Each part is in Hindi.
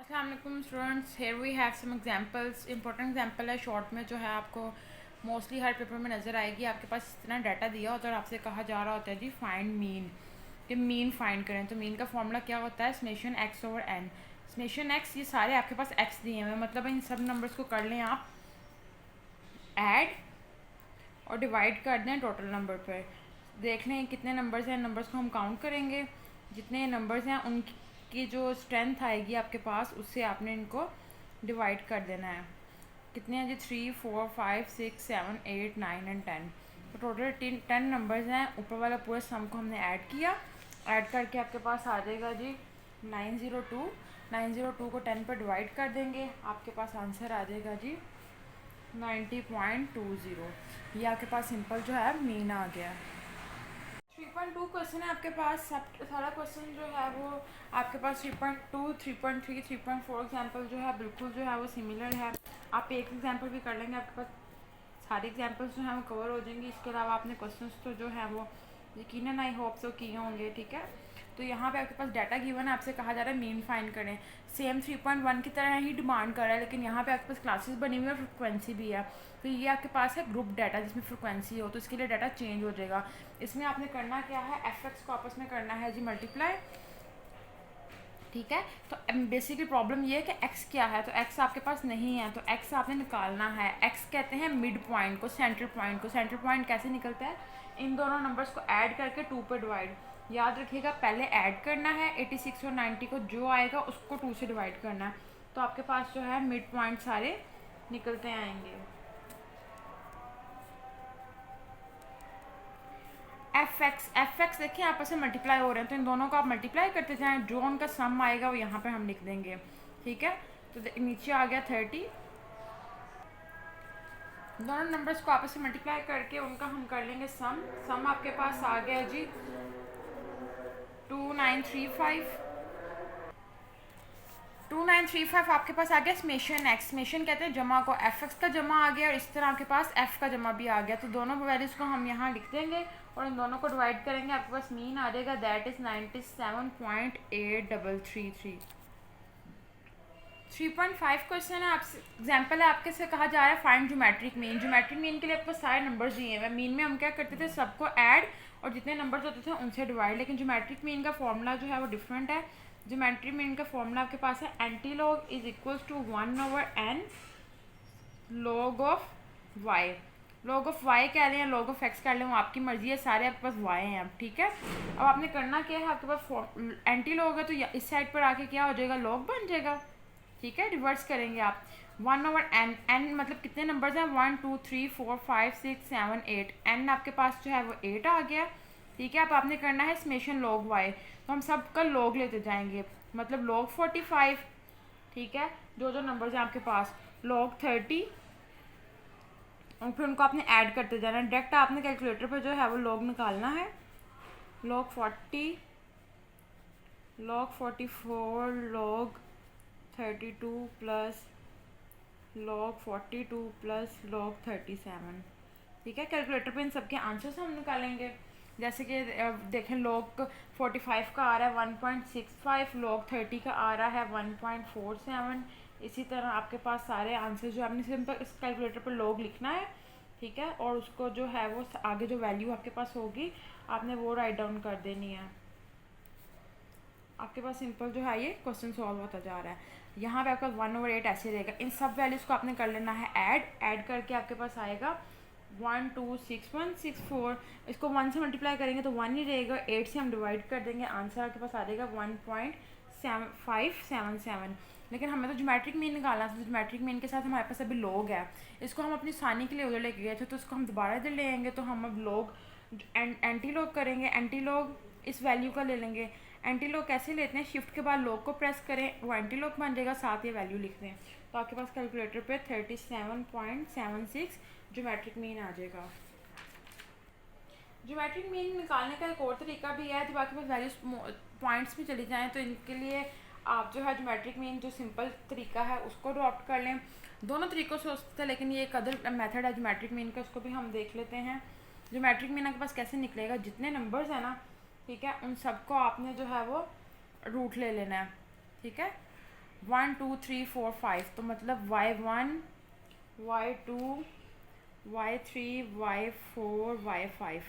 अस्सलाम students, here we have some examples. Important example है, शॉर्ट में जो है आपको मोस्टली हर पेपर में नज़र आएगी। आपके पास इतना डाटा दिया होता है और आपसे कहा जा रहा होता है जी फाइंड मीन, कि मीन फाइंड करें। तो मीन का फॉर्मूला क्या होता है? Summation x over n. Summation x, ये सारे आपके पास एक्स दिए हुए हैं, मतलब इन सब नंबर्स को कर लें आप ऐड और डिवाइड कर दें टोटल नंबर पर। देख लें कितने नंबर्स हैं, नंबर्स को हम काउंट करेंगे। जितने नंबर्स हैं उनकी जो स्ट्रेंथ आएगी आपके पास, उससे आपने इनको डिवाइड कर देना है। कितने हैं जी? 3, 4, 5, 6, 7, 8, 9 एंड 10। तो टोटल 10 नंबर्स हैं। ऊपर वाला पूरे सम को हमने ऐड किया। ऐड करके आपके पास आ जाएगा जी 902। 902 को 10 पर डिवाइड कर देंगे, आपके पास आंसर आ जाएगा जी 90.20। ये आपके पास सिंपल जो है मीन आ गया। 3.2 क्वेश्चन है आपके पास। सब सारा क्वेश्चन जो है वो आपके पास 3.2, 3.3, 3.4 एग्जाम्पल जो है बिल्कुल जो है वो सिमिलर है। आप एक एग्जाम्पल भी कर लेंगे, आपके पास सारे एग्जाम्पल्स जो हैं वो कवर हो जाएंगे। इसके अलावा आपने क्वेश्चंस तो जो है वो यकीनन आई होप सो किए होंगे, ठीक है। तो यहाँ पे आपके पास डाटा गिवन है, आपसे कहा जा रहा है मीन फाइंड करें। सेम 3.1 की तरह ही डिमांड कर रहा है, लेकिन यहाँ पे आपके पास क्लासेस बनी हुई है और फ्रिक्वेंसी भी है। तो ये आपके पास है ग्रुप डाटा जिसमें फ्रिक्वेंसी हो, तो इसके लिए डाटा चेंज हो जाएगा। इसमें आपने करना क्या है, एफ को आपस में करना है जी मल्टीप्लाई, ठीक है। तो बेसिकली प्रॉब्लम ये है कि x क्या है, तो x आपके पास नहीं है, तो x आपने निकालना है। x कहते हैं मिड पॉइंट को, सेंटर पॉइंट को। सेंटर पॉइंट कैसे निकलता है? इन दोनों नंबर्स को ऐड करके 2 पे डिवाइड। याद रखिएगा, पहले ऐड करना है 86 और 90 को, जो आएगा उसको 2 से डिवाइड करना है। तो आपके पास जो है मिड पॉइंट सारे निकलते आएंगे। एफ एक्स देखिए आपस में मल्टीप्लाई हो रहे हैं, तो इन दोनों को आप मल्टीप्लाई करते जाएं, जो उनका सम आएगा वो यहाँ पे हम लिख देंगे, ठीक है। तो नीचे आ गया 30। दोनों नंबर्स को आपस में मल्टीप्लाई करके उनका हम कर लेंगे सम। सम आपके पास आ गया जी 2935। 2935 आपके पास आ गया समेशन एक्स। समेशन कहते हैं जमा को, एफ एक्स का जमा आ गया और इस तरह आपके पास एफ का जमा भी आ गया। तो दोनों वैल्यूज़ को हम यहाँ लिख देंगे और इन दोनों को डिवाइड करेंगे, आपके पास मीन आ जाएगा, दैट इज़ 97.8333। 3.5 क्वेश्चन है आपसे, एग्जाम्पल है आपके से कहा जा रहा है find geometric mean. Geometric mean के लिए आपको सारे नंबर्स दिए हैं। मीन में हम क्या करते थे, सबको ऐड और जितने नंबर्स होते थे उनसे डिवाइड, लेकिन ज्योमेट्रिक मीन का फॉर्मूला जो है वो डिफरेंट है। ज्योमेट्रिक मीन का फॉर्मूला आपके पास है antilog is equals to 1/n log of y। log of y कह रहे हैं, log ऑफ x कह रहे हैं, वो आपकी मर्जी है, सारे आपके पास y हैं अब, ठीक है। अब आपने करना क्या है, आपके पास एंटी लॉग है तो इस साइड पर आके क्या हो जाएगा, log बन जाएगा, ठीक है। रिवर्स करेंगे आप 1/n। n मतलब कितने नंबर्स हैं, 1 2 3 4 5 6 7 8। n आपके पास जो है वो 8 आ गया, ठीक है। अब आपने करना है समेशन log y, तो हम सब का log लेते जाएंगे, मतलब log 45, ठीक है। जो जो नंबर्स हैं आपके पास, log 30, और फिर उनको आपने ऐड करते जाना है। डायरेक्ट आपने कैलकुलेटर पर जो है वो log निकालना है। log 40, log 44, log 32 plus log 42 plus log 37, ठीक है। कैलकुलेटर पे इन सबके आंसर्स हम निकालेंगे। जैसे कि देखें, log 45 का आ रहा है 1.65, log 30 का आ रहा है 1.47। इसी तरह आपके पास सारे आंसर जो आपने सिंपल इस कैलकुलेटर पर log लिखना है, ठीक है। और उसको जो है वो आगे जो वैल्यू आपके पास होगी आपने वो राइट डाउन कर देनी है। आपके पास सिंपल जो है ये क्वेश्चन सॉल्व होता जा रहा है। यहाँ पे आपका 1/8 ऐसे रहेगा। इन सब वैल्यूज़ को आपने कर लेना है ऐड करके आपके पास आएगा 126164। इसको 1 से मल्टीप्लाई करेंगे तो 1 ही रहेगा, 8 से हम डिवाइड कर देंगे, आंसर आपके पास आ जाएगा 1.577। लेकिन हमें तो ज्योमेट्रिक मीन निकालना था, तो ज्योमेट्रिक मीन के साथ हमारे पास अभी log है। इसको हम अपनी आसानी के लिए उधर लेके गए थे, तो इसको हम दोबारा इधर ले आएंगे। तो हम अब log एंटी लॉग करेंगे, एंटी लॉग इस वैल्यू का ले लेंगे। एंटी लॉग कैसे लेते हैं, शिफ्ट के बाद log को प्रेस करें, वो एंटी लॉग बन जाएगा, साथ ये वैल्यू लिख दें, तो आपके पास कैलकुलेटर पे 37.76 ज्योमेट्रिक मीन आ जाएगा। ज्योमेट्रिक मीन निकालने का एक और तरीका भी है, जब आपके पास वैल्यूज पॉइंट्स में चली जाएँ तो इनके लिए आप जो है ज्योमेट्रिक मीन जो सिंपल तरीका है उसको अडॉप्ट कर लें। दोनों तरीक़ों से हो सकता है, लेकिन ये एक अदर मेथड है ज्योमेट्रिक मीन का, उसको भी हम देख लेते हैं। ज्योमेट्रिक मीन आपके पास कैसे निकलेगा, जितने नंबर्स हैं ना, ठीक है, उन सबको आपने जो है वो रूट ले लेना है, ठीक है। 1 2 3 4 5, तो मतलब y1 y2 y3 y4 y5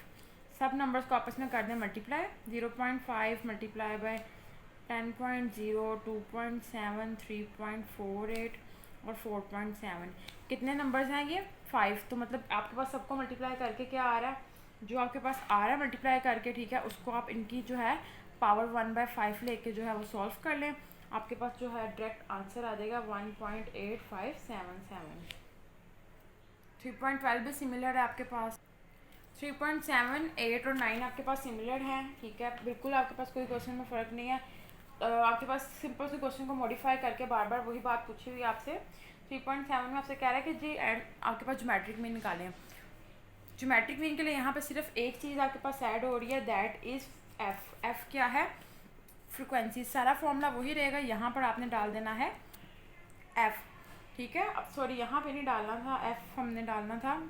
सब नंबर्स को आपस में कर दें मल्टीप्लाई। 0.5 मल्टीप्लाई बाय 10.0 2.7 3.48 और 4.7, कितने नंबर्स हैं ये 5। तो मतलब आपके पास सबको मल्टीप्लाई करके क्या आ रहा है, जो आपके पास आ रहा है मल्टीप्लाई करके, ठीक है, उसको आप इनकी जो है पावर 1/5 लेके जो है वो सॉल्व कर लें। आपके पास जो है डायरेक्ट आंसर आ जाएगा 1.8577। 3.12 भी सिमिलर है आपके पास। 3.7 8 और 9 आपके पास सिमिलर हैं, ठीक है, बिल्कुल आपके पास कोई क्वेश्चन में फ़र्क नहीं है। आपके पास सिंपल से क्वेश्चन को मॉडिफाई करके बार बार वही बात पूछी हुई आपसे। 3.7 में आपसे कह रहा है कि जी आपके पास ज्योमेट्रिक मीन निकालें। ज्योमेट्रिक मीन के लिए यहाँ पे सिर्फ एक चीज़ आपके पास ऐड हो रही है, दैट इज़ एफ। एफ क्या है, फ्रिक्वेंसी। सारा फॉर्मूला वही रहेगा, यहाँ पर आपने डाल देना है एफ, ठीक है। अब सॉरी यहाँ पे नहीं डालना था एफ, हमने डालना था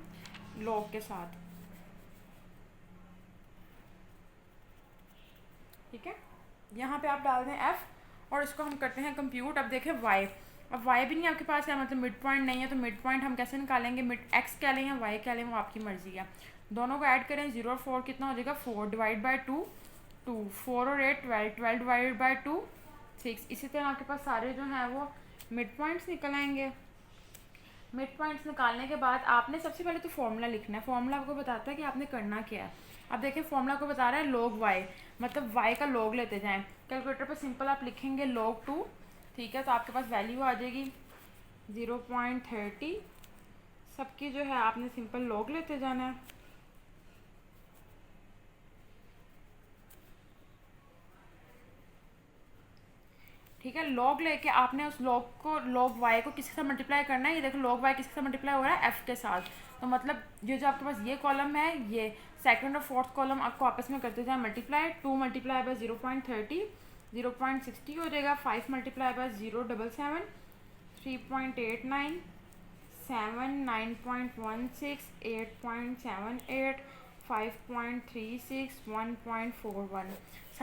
लॉग के साथ, ठीक है। यहाँ पे आप डाल दें एफ और इसको हम करते हैं कंप्यूट। अब देखें वाई, अब वाई भी नहीं आपके पास है, मतलब मिड पॉइंट नहीं है, तो मिड पॉइंट हम कैसे निकालेंगे, मिड एक्स क्या लें या वाई क्या लें, वो आपकी मर्जी है। दोनों को ऐड करें, 0 और 4 कितना हो जाएगा 4 डिवाइड बाई 2 2, 4 और 8 12, 12 डिवाइड बाई 2 6। इसी तरह आपके पास सारे जो हैं वो मिड पॉइंट्स निकल आएंगे। मिड पॉइंट्स निकालने के बाद आपने सबसे पहले तो फॉर्मूला लिखना है। फॉर्मूला आपको बताता है कि आपने करना क्या है। अब देखिए फॉर्मूला को बता रहा है log y, मतलब y का log लेते जाएं। कैलकुलेटर पर सिंपल आप लिखेंगे log 2, ठीक है, तो आपके पास वैल्यू आ जाएगी 0.30। सबकी जो है आपने सिंपल log लेते जाना है, ठीक है। log लेके आपने उस log को log y को किसके साथ मल्टीप्लाई करना है, ये देखो log y किसके साथ मल्टीप्लाई हो रहा है f के साथ। तो मतलब ये जो आपके पास ये कॉलम है, ये सेकंड और फोर्थ कॉलम आपको आपस में करते जाए मल्टीप्लाई। 2 मल्टीप्लाई बाय 0.30 0.60 हो जाएगा। 5 मल्टीप्लाई बाय 0.77 3.89 7 9.16 8.78 5.36 1.41।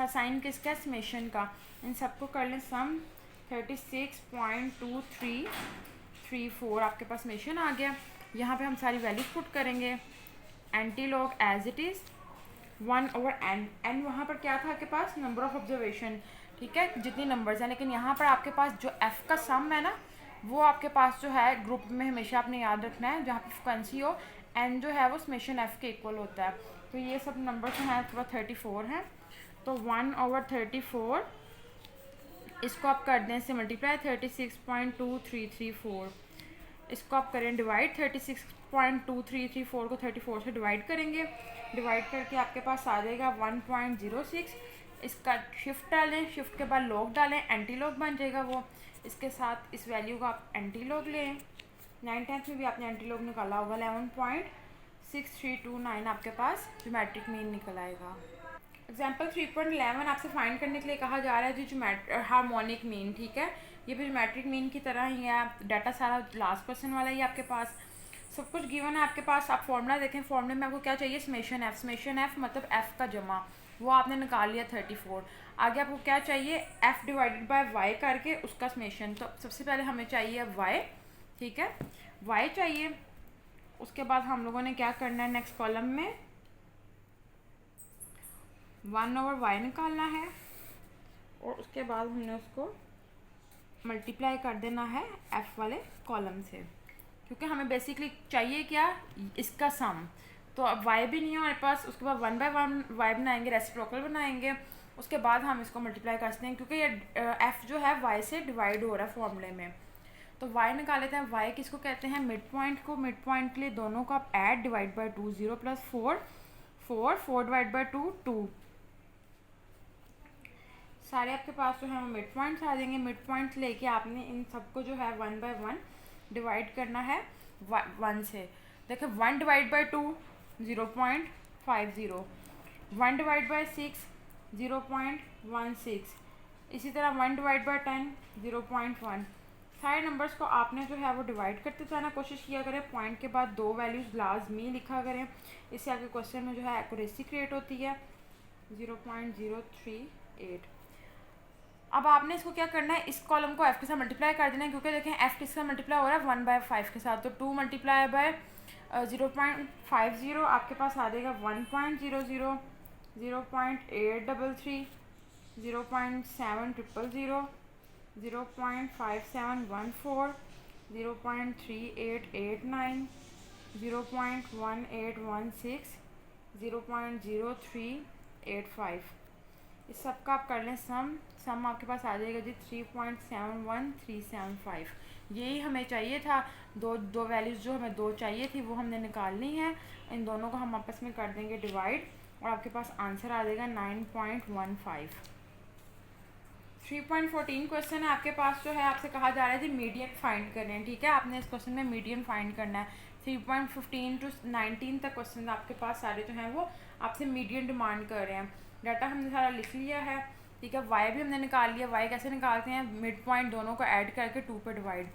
साइन किसका, समेशन का। इन सबको कर लें सम, 36.2334 आपके पास समेशन आ गया। यहाँ पे हम सारी वैल्यूज पुट करेंगे। Antilog as it is 1/n। n वहाँ पर क्या था आपके पास, नंबर ऑफ ऑब्जर्वेशन, ठीक है, जितनी नंबर्स हैं। लेकिन यहाँ पर आपके पास जो f का सम है ना, वो आपके पास जो है ग्रुप में हमेशा आपने याद रखना है, जहाँ पे फ्रिक्वेंसी हो n जो है वो समेशन f के इक्वल होता है। तो ये सब नंबर जो हैं थोड़ा 34 हैं, तो 1/34 इसको आप कर दें इससे मल्टीप्लाई 36.2334। इसको आप करें डिवाइड, 36.2334 को 34 से डिवाइड करेंगे। डिवाइड करके आपके पास आ जाएगा 1.06। इसका शिफ्ट डालें, शिफ्ट के बाद लॉग डालें, एंटी लॉग बन जाएगा वो। इसके साथ इस वैल्यू का आप एंटी लॉग लें। 9th में भी आपने एंटी लॉग निकाला होगा, 11.6329 आपके पास ज्योमेट्रिक मीन निकल आएगा। एग्जाम्पल 3.11 आपसे फाइंड करने के लिए कहा जा रहा है जो हार्मोनिक मीन, ठीक है। ये भी ज्योमेट्रिक मीन की तरह ही है। डाटा सारा लास्ट क्वेश्चन वाला ही आपके पास, सब कुछ गिवन है आपके पास। आप फॉर्मूला देखें, फॉर्मूले में आपको क्या चाहिए, समेशन एफ। समेशन एफ मतलब एफ का जमा, वो आपने निकाल लिया 34। आगे आपको क्या चाहिए, एफ डिवाइडेड बाय वाई करके उसका समेशन। तो सबसे पहले हमें चाहिए वाई, ठीक है, वाई चाहिए। उसके बाद हम लोगों ने क्या करना है, नेक्स्ट कॉलम में 1/y निकालना है और उसके बाद हमने उसको मल्टीप्लाई कर देना है f वाले कॉलम से, क्योंकि हमें बेसिकली चाहिए क्या, इसका सम। तो अब y भी नहीं है हमारे पास, उसके बाद 1/1 y बनाएंगे, रेसिप्रोकल बनाएंगे, उसके बाद हम इसको मल्टीप्लाई कर सकते हैं, क्योंकि ये f जो है y से डिवाइड हो रहा है फॉर्मूले में। तो y निकाल लेते हैं। y किसको कहते हैं, मिड पॉइंट को। मिड पॉइंट के लिए दोनों को आप add, divide by 2, 0 + 4 4 4 divide by 2 2। सारे आपके पास जो है वो मिड पॉइंट्स आ जाएंगे। मिड पॉइंट्स लेके आपने इन सबको जो है 1/1 डिवाइड करना है 1 से। देखिए 1 डिवाइड बाई 2 0.50, 1 डिवाइड बाई 6 0.16, इसी तरह 1 डिवाइड बाई 10 0.1। सारे नंबर्स को आपने जो है वो डिवाइड करते जाना, कोशिश किया करें पॉइंट के बाद 2 वैल्यूज़ लाजमी लिखा करें। इससे आपके क्वेश्चन में जो है एक्यूरेसी क्रिएट होती है। 0.038। अब आपने इसको क्या करना है, इस कॉलम को f के साथ मल्टीप्लाई कर देना है, क्योंकि देखें f किसके साथ मल्टीप्लाई हो रहा है 1/5 के साथ, तो 2 मल्टीप्लाई बाय 0.50 आपके पास आ जाएगा 1.00, 0.833, 0.7000, 0.5714, 0.3889, 0.1816, 0.0385। इस सब का आप कर लें सम आपके पास आ जाएगा जी 3.71375। यही हमें चाहिए था, दो वैल्यूज़ जो हमें दो चाहिए थी वो हमने निकालनी है। इन दोनों को हम आपस में कर देंगे डिवाइड और आपके पास आंसर आ जाएगा 9.15। 3.14 क्वेश्चन है आपके पास, जो है आपसे कहा जा रहा है जी मीडियन फाइंड करें। ठीक है, आपने इस क्वेश्चन में मीडियन फाइंड करना है। 3.15 टू 19 तक क्वेश्चन आपके पास सारे जो हैं वो आपसे मीडियन डिमांड कर रहे हैं। डाटा हमने सारा लिख लिया है। ठीक है, वाई भी हमने निकाल लिया। वाई कैसे निकालते हैं, मिड पॉइंट दोनों को ऐड करके 2 पे डिवाइड।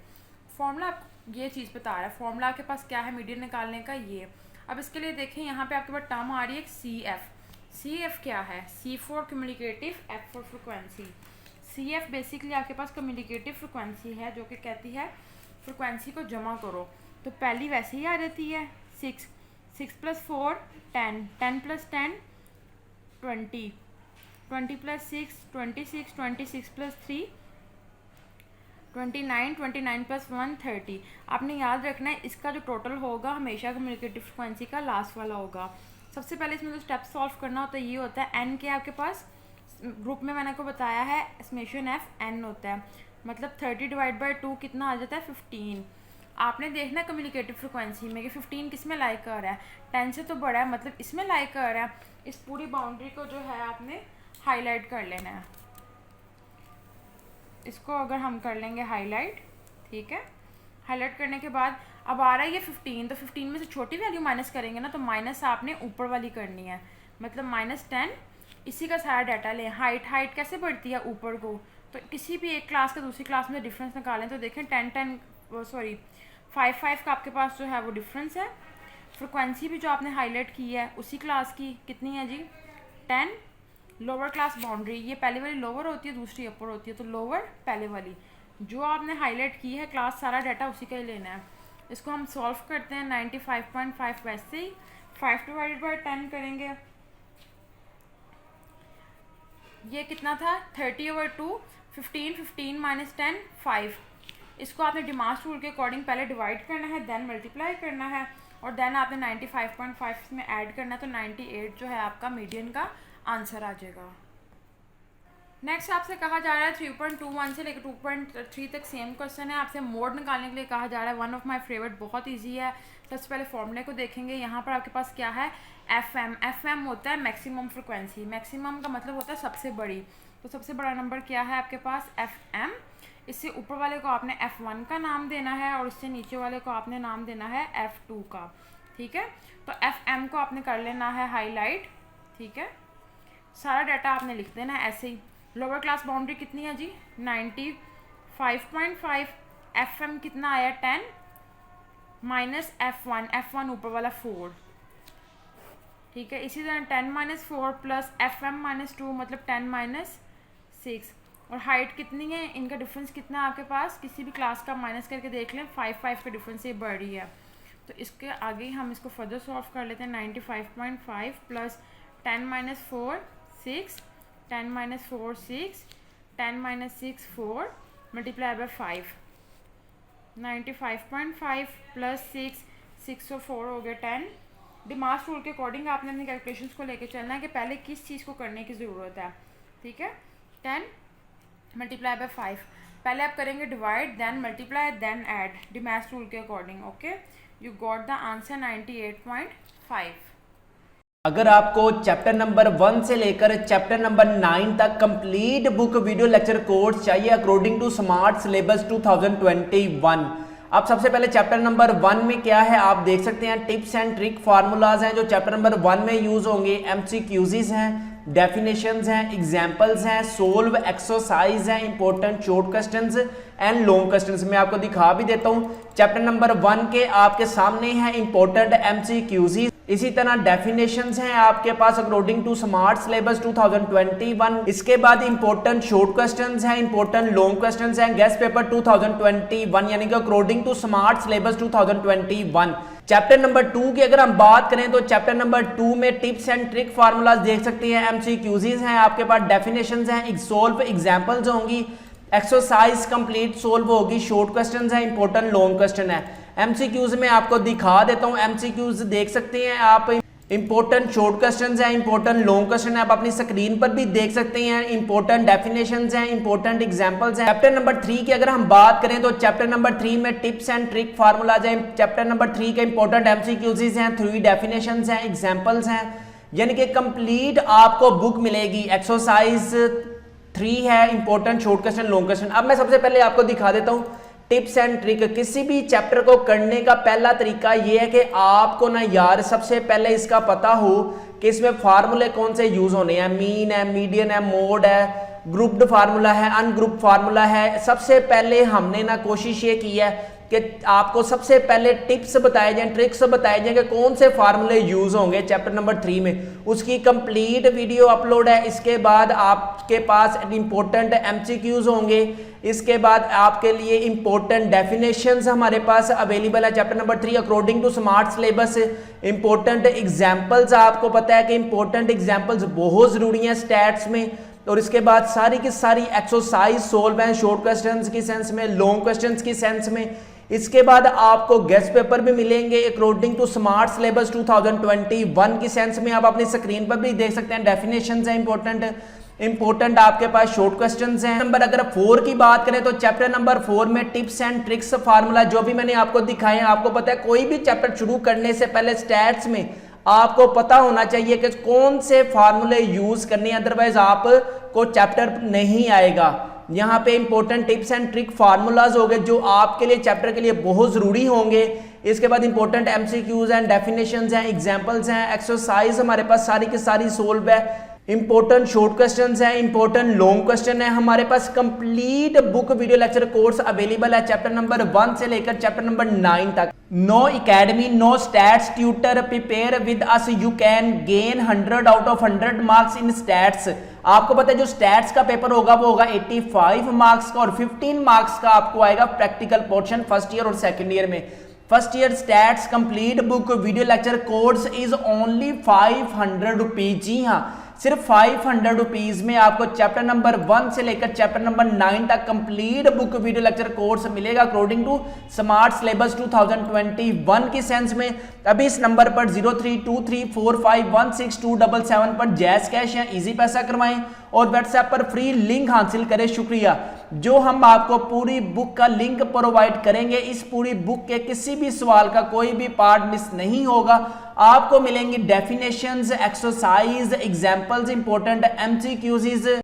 फॉर्मूला ये चीज़ बता रहा है, फॉर्मूला आपके पास क्या है मीडियन निकालने का, ये। अब इसके लिए देखें यहाँ पे आपके पास टर्म आ रही है सी एफ क्या है, C for communicative, F for frequency. C F basically आपके पास कम्युनिकेटिव फ्रिक्वेंसी है, जो कि कहती है फ्रिक्वेंसी को जमा करो। तो पहली वैसे ही आ जाती है 6 + 4 10, 10 + 10 20, 20 + 6 26, 26 + 3 29, 29 + 1 30। आपने याद रखना है इसका जो टोटल होगा हमेशा कम्युनिकेटिव फ्रिक्वेंसी का लास्ट वाला होगा। सबसे पहले इसमें जो स्टेप सॉल्व करना होता है ये होता है एन के आपके पास ग्रुप में मैंने आपको बताया है समेशन एफ एन होता है, मतलब 30/2 कितना आ जाता है 15। आपने देखना है कम्युनिकेटिव फ्रिक्वेंसी में कि 15 किस में लाई कर रहा है, 10 से तो बड़ा है मतलब इसमें लाई कर रहा है। इस पूरी बाउंड्री को जो है आपने हाईलाइट कर लेना है। इसको अगर हम कर लेंगे हाईलाइट, ठीक है, हाईलाइट करने के बाद अब आ रहा है ये 15, तो 15 में से छोटी वैल्यू माइनस करेंगे ना, तो माइनस आपने ऊपर वाली करनी है, मतलब -10। इसी का सारा डाटा लें। हाइट कैसे बढ़ती है ऊपर को, तो किसी भी एक क्लास का दूसरी क्लास में डिफरेंस निकालें तो देखें 5 का आपके पास जो है वो डिफरेंस है। फ्रिक्वेंसी भी जो आपने हाईलाइट की है उसी क्लास की कितनी है जी 10। लोअर क्लास बाउंड्री, ये पहले वाली लोअर होती है दूसरी अपर होती है, तो लोअर पहले वाली जो आपने हाईलाइट की है क्लास, सारा डाटा उसी का ही लेना है। इसको हम सॉल्व करते हैं 95.5 वैसे ही 5/10 करेंगे। ये कितना था 30/2, 15 -10 5। इसको आपने डिमांस रूल के अकॉर्डिंग पहले डिवाइड करना है, देन मल्टीप्लाई करना है और देन आपने 95.5 इसमें ऐड करना है, तो 98 जो है आपका मीडियन का आंसर आ जाएगा। नेक्स्ट आपसे कहा जा रहा है 3.21 से लेकर 2.3 तक सेम क्वेश्चन है। आपसे मोड निकालने के लिए कहा जा रहा है। वन ऑफ माय फेवरेट, बहुत इजी है। सबसे पहले फॉर्मूले को देखेंगे। यहाँ पर आपके पास क्या है एफ होता है मैक्सिमम फ्रिक्वेंसी। मैक्सिमम का मतलब होता है सबसे बड़ी, तो सबसे बड़ा नंबर क्या है आपके पास FM। इससे ऊपर वाले को आपने F1 का नाम देना है और इससे नीचे वाले को आपने नाम देना है F2 का। ठीक है, तो FM को आपने कर लेना है हाईलाइट। ठीक है, सारा डाटा आपने लिख देना है ऐसे ही। लोअर क्लास बाउंड्री कितनी है जी 95.5। FM कितना आया 10 माइनस F1 ऊपर वाला 4। ठीक है, इसी तरह 10 - 4 प्लस FM - 2 मतलब 10 - 6। और हाइट कितनी है, इनका डिफरेंस कितना है आपके पास, किसी भी क्लास का माइनस करके देख लें, 5 का डिफरेंस ये बढ़ रही है। तो इसके आगे हम इसको फर्दर सॉल्व कर लेते हैं। 95.5 प्लस 10 - 4 6, 10 - 4 6, 10 - 6 4 मल्टीप्लाई बाय 5। 95.5 प्लस 6 और 4 हो गया 10। डिमांस रूल के अकॉर्डिंग आपने अपनी कैलकुलेशंस को लेके चलना है कि पहले किस चीज़ को करने की ज़रूरत है। ठीक है, 10 मल्टीप्लाई बाय 5। पहले आप करेंगे divide, then multiply, then add, DMAS rule के अकॉर्डिंग। Okay, you got the answer 98.5। अगर आपको चैप्टर नंबर 1 से लेकर चैप्टर नंबर 9 तक complete book video lecture course चाहिए अकॉर्डिंग टू स्मार्ट सिलेबस 2021, अब सबसे पहले चैप्टर नंबर 1 में क्या है आप देख सकते हैं। टिप्स एंड ट्रिक फार्मूलाज हैं जो चैप्टर नंबर 1 में यूज होंगे। MCQs हैं, डेफिनेशंस हैं, एग्जाम्पल्स हैं, सोल्व एक्सरसाइज हैं, important short questions and long questions. मैं आपको दिखा भी देता हूं। चैप्टर नंबर 1 के आपके सामने है इंपॉर्टेंट MCQs। इसी तरह डेफिनेशंस हैं आपके पास अकॉर्डिंग टू स्मार्ट सिलेबस 2021। इसके बाद इंपॉर्टेंट शॉर्ट क्वेश्चंस हैं, इंपॉर्टेंट लॉन्ग क्वेश्चंस हैं गेस्ट पेपर 2021 यानी कि according to smart syllabus 2021। Chapter number 2 की अगर हम बात करें तो चैप्टर नंबर 2 में टिप्स एंड ट्रिक फार्मूलाज देख सकते हैं, एमसीक्यूज हैं आपके पास, डेफिनेशंस हैं, सोल्व एग्जांपल्स होंगी, एक्सरसाइज कंप्लीट सोल्व होगी, शॉर्ट क्वेश्चंस हैं, इंपॉर्टेंट लॉन्ग क्वेश्चन है। एमसीक्यूज में आपको दिखा देता हूं, एमसीक्यूज देख सकते हैं आप, इंपॉर्टेंट शॉर्ट क्वेश्चंस हैं, इंपॉर्टेंट लॉन्ग क्वेश्चन है, आप अपनी स्क्रीन पर भी देख सकते हैं, इंपॉर्टेंट डेफिनेशंस हैं, इंपॉर्टेंट एग्जांपल्स हैं। चैप्टर नंबर 3 की अगर हम बात करें तो चैप्टर नंबर 3 में टिप्स एंड ट्रिक फार्मूलाज हैं, चैप्टर नंबर 3 के इंपॉर्टेंट एमसीक्यूज हैं, 3 डेफिनेशंस हैं, एग्जांपल्स हैं, यानी कि कंप्लीट आपको बुक मिलेगी। एक्सरसाइज 3 है, important short question long question. अब मैं सबसे पहले आपको दिखा देता हूं टिप्स एंड ट्रिक। किसी भी चैप्टर को करने का पहला तरीका यह है कि आपको ना यार सबसे पहले इसका पता हो कि इसमें फार्मूले कौन से यूज होने हैं, मीन है, मीडियन है, मोड है, ग्रुप्ड फार्मूला है, अनग्रुप्ड फार्मूला है। सबसे पहले हमने ना कोशिश ये की है कि आपको सबसे पहले टिप्स बताए जाएं, ट्रिक्स बताए जाएं कि कौन से फार्मूले यूज होंगे चैप्टर नंबर 3 में। उसकी कंप्लीट वीडियो अपलोड है। इसके बाद आपके पास इंपॉर्टेंट एमसीक्यूज होंगे, इसके बाद आपके लिए इंपॉर्टेंट डेफिनेशंस हमारे पास अवेलेबल है chapter number 3 according to smart syllabus. Important examples, आपको पता है कि इंपॉर्टेंट एग्जांपल्स बहुत जरूरी हैं स्टैट्स में। और इसके बाद सारी की सारी एक्सरसाइज सोल्व हैं, शॉर्ट क्वेश्चंस की सेंस में, लॉन्ग क्वेश्चंस की सेंस में। इसके बाद आपको गेस्ट पेपर भी मिलेंगे अकॉर्डिंग टू स्मार्ट सिलेबस 2021 की सेंस में, आप अपनी स्क्रीन पर भी देख सकते हैं। डेफिनेशंस हैं इंपॉर्टेंट आपके पास शॉर्ट क्वेश्चंस हैं। नंबर अगर 4 की बात करें तो चैप्टर नंबर 4 में टिप्स एंड ट्रिक्स फार्मूला जो भी मैंने आपको दिखाए हैं, आपको पता है कोई भी चैप्टर शुरू करने से पहले स्टैट्स में आपको पता होना चाहिए कि कौन से फार्मूले यूज करने, अदरवाइज आपको चैप्टर नहीं आएगा। यहाँ पे important tips and trick formulas हो गए जो आपके लिए चैप्टर के लिए बहुत जरूरी होंगे। इसके बाद इंपॉर्टेंट एमसीक्यूज एंड डेफिनेशंस हैं, एग्जांपल्स हैं, एक्सरसाइज हमारे पास सारी की सारी सोल्व है, इंपॉर्टेंट शॉर्ट क्वेश्चंस हैं, इंपॉर्टेंट लॉन्ग क्वेश्चन है। हमारे पास complete book video lecture course available है चैप्टर नंबर 1 से लेकर चैप्टर नंबर 9 तक। No academy, no stats tutor, prepare with us, you can gain 100 out of 100 marks in stats. आपको पता है जो स्टैट्स का पेपर होगा वो होगा 85 मार्क्स का, और 15 मार्क्स का आपको आएगा प्रैक्टिकल पोर्शन फर्स्ट ईयर और सेकंड ईयर में। First year stats complete book video lecture course is only 500 rupees. जी हाँ, सिर्फ 500 रुपीज में आपको चैप्टर नंबर 1 से लेकर चैप्टर नंबर 9 तक complete book video lecture course मिलेगा अकॉर्डिंग टू स्मार्ट सिलेबस 2021 की सेंस में। अभी इस नंबर पर 0323451677 पर जैस कैश या इजी पैसा करवाएं और व्हाट्सएप पर फ्री लिंक हासिल करें। शुक्रिया। जो हम आपको पूरी बुक का लिंक प्रोवाइड करेंगे, इस पूरी बुक के किसी भी सवाल का कोई भी पार्ट मिस नहीं होगा। आपको मिलेंगी definitions, exercise, examples, important MCQs,